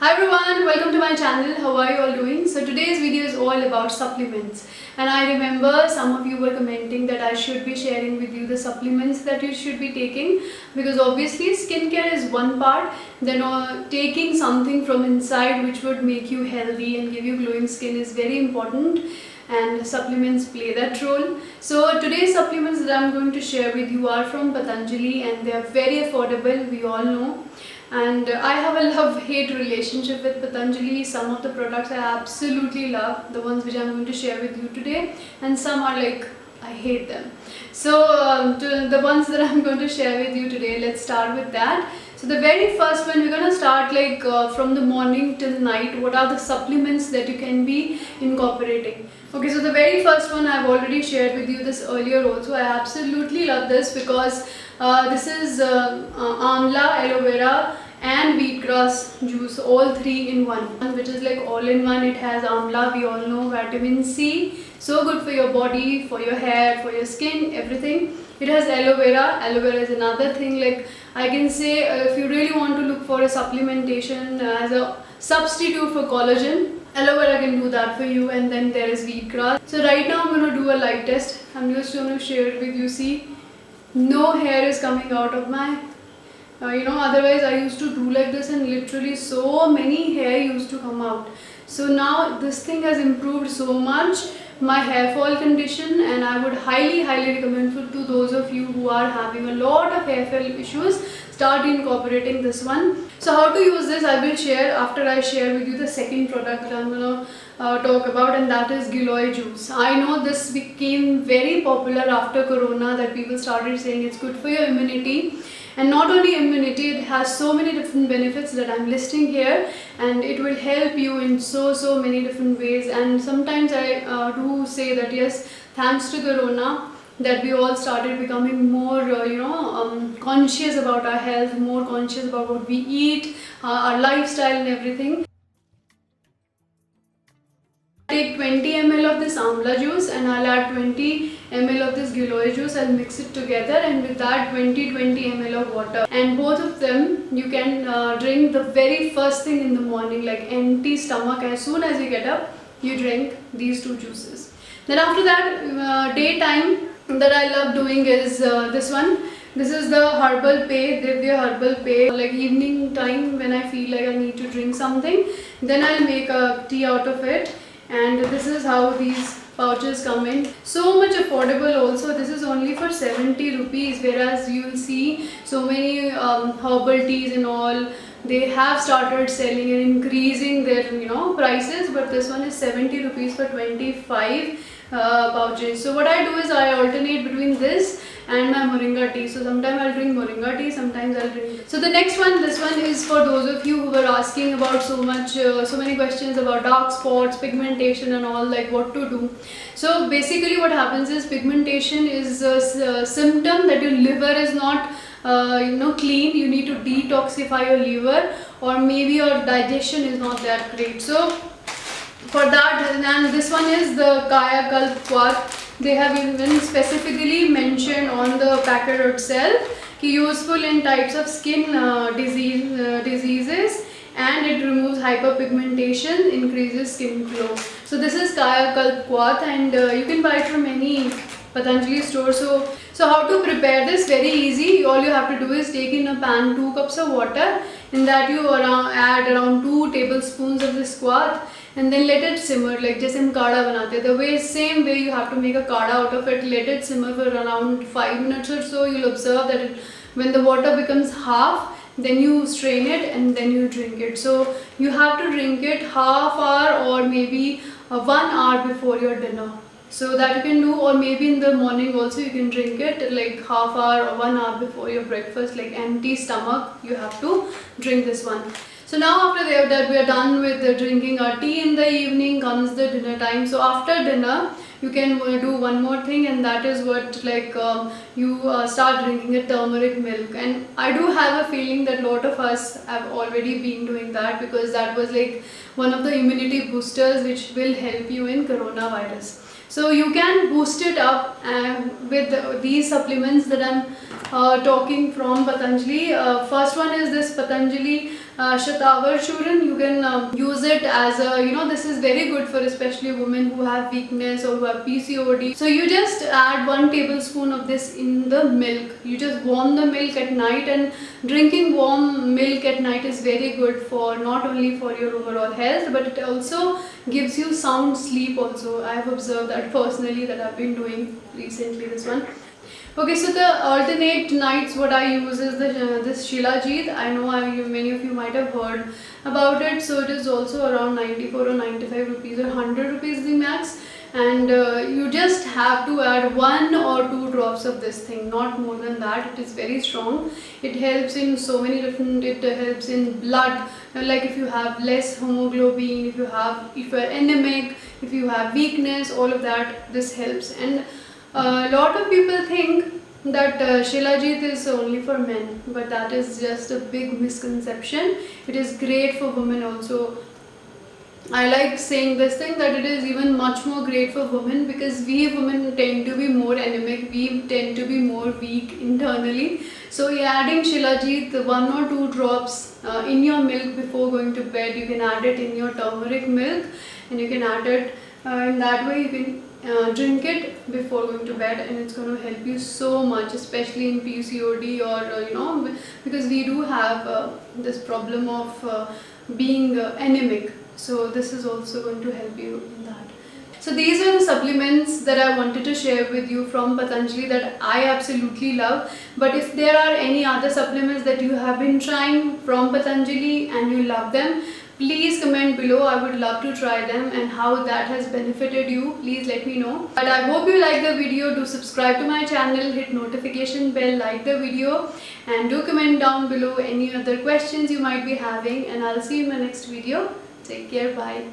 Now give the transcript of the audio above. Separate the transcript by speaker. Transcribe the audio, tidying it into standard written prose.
Speaker 1: Hi everyone, welcome to my channel. How are you all doing? So today's video is all about supplements, and I remember some of you were commenting that I should be sharing with you the supplements that you should be taking, because obviously skincare is one part, then taking something from inside which would make you healthy and give you glowing skin is very important, and supplements play that role. So today's supplements that I'm going to share with you are from Patanjali, and they are very affordable, we all know. And I have a love-hate relationship with Patanjali. Some of the products I absolutely love, the ones which I'm going to share with you today, and some are like, I hate them. So the ones that I'm going to share with you today, let's start with that. So the very first one, we're going to start like from the morning till night. What are the supplements that you can be incorporating? Okay, so the very first one I've already shared with you this earlier also. I absolutely love this because this is amla, aloe vera and wheatgrass juice, all three in one, which is like all in one. It has amla, we all know, vitamin C, so good for your body, for your hair, for your skin, everything. It has aloe vera. Aloe vera is another thing, like I can say if you really want to look for a supplementation as a substitute for collagen, aloe vera can do that for you. And then there is wheatgrass. So right now I'm going to do a light test. I'm just going to share it with you. See, no hair is coming out of my otherwise I used to do like this and literally so many hair used to come out. So now this thing has improved so much my hair fall condition, and I would highly recommend to those of you who are having a lot of hair fall issues, start incorporating this one. So how to use this I will share after I share with you the second product that I'm gonna talk about, and that is Giloy juice. I know this became very popular after Corona, that people started saying it's good for your immunity. And not only immunity, it has so many different benefits that I'm listing here, and it will help you in so many different ways. And sometimes I do say that yes, thanks to Corona, that we all started becoming more conscious about our health, more conscious about what we eat, our lifestyle and everything. Take 20 ml of this amla juice and I'll add 20 ml of this Giloy juice. I'll mix it together, and with that 20 ml of water, and both of them you can drink the very first thing in the morning, like empty stomach. As soon as you get up, you drink these two juices. Then after that, daytime that I love doing is this one. This is the herbal pay, Divya herbal pay. Like evening time when I feel like I need to drink something, then I'll make a tea out of it. And this is how these pouches come in. So much affordable also. This is only for 70 rupees, whereas you'll see so many herbal teas and all, they have started selling and increasing their prices, but this one is 70 rupees for 25 pouches. So what I do is I alternate between this and my moringa tea. So sometimes I'll drink moringa tea, sometimes I'll drink. So the next one, this one is for those of you who were asking about so many questions about dark spots, pigmentation and all, like what to do. So basically what happens is, pigmentation is a symptom that your liver is not clean. You need to detoxify your liver, or maybe your digestion is not that great. So for that, and this one is the Kaya Kalp Quat. They have even specifically mentioned on the packet itself, useful in types of skin diseases, and it removes hyperpigmentation, increases skin glow. So this is Kaya Kalp Quat, and you can buy it from any Patanjali store. So how to prepare this? Very easy. All you have to do is take in a pan 2 cups of water. In that you add around 2 tablespoons of this quat, and then let it simmer, like jaise hum kada banate. The same way you have to make a kada out of it. Let it simmer for around 5 minutes or so. You'll observe that when the water becomes half, then you strain it and then you drink it. So you have to drink it half hour or maybe 1 hour before your dinner. So that you can do, or maybe in the morning also you can drink it like half hour or 1 hour before your breakfast, like empty stomach you have to drink this one. So now after that we are done with drinking our tea in the evening, comes the dinner time. So after dinner you can do one more thing, and that is what, like you start drinking a turmeric milk. And I do have a feeling that a lot of us have already been doing that, because that was like one of the immunity boosters which will help you in coronavirus. So you can boost it up with these supplements that I'm talking from Patanjali. First one is this Patanjali Shatavar Churn. You can use it as a, this is very good for especially women who have weakness or who have PCOD. So you just add 1 tablespoon of this in the milk. You just warm the milk at night, and drinking warm milk at night is very good for not only for your overall health, but it also gives you sound sleep also. I have observed that personally, that I've been doing recently this one. Okay, so the alternate nights what I use is this Shilajit. I know many of you might have heard about it. So it is also around 94 or 95 rupees or 100 rupees the max. And you just have to add 1 or 2 drops of this thing, not more than that. It is very strong. It helps in so many different, it helps in blood, like if you have less hemoglobin, if you are anemic, if you have weakness, all of that, this helps. And a lot of people think that Shilajit is only for men, but that is just a big misconception. It is great for women also. I like saying this thing, that it is even much more great for women, because we women tend to be more anemic, we tend to be more weak internally. So adding Shilajit, 1 or 2 drops in your milk before going to bed. You can add it in your turmeric milk, and you can add it in that way. You can drink it before going to bed, and it's going to help you so much, especially in PCOD, or because we do have this problem of being anemic. So this is also going to help you in that. So these are the supplements that I wanted to share with you from Patanjali that I absolutely love. But if there are any other supplements that you have been trying from Patanjali and you love them, please comment below. I would love to try them, and how that has benefited you, please let me know. But I hope you like the video. Do subscribe to my channel, hit notification bell, like the video, and do comment down below any other questions you might be having, and I'll see you in my next video. Take care, bye.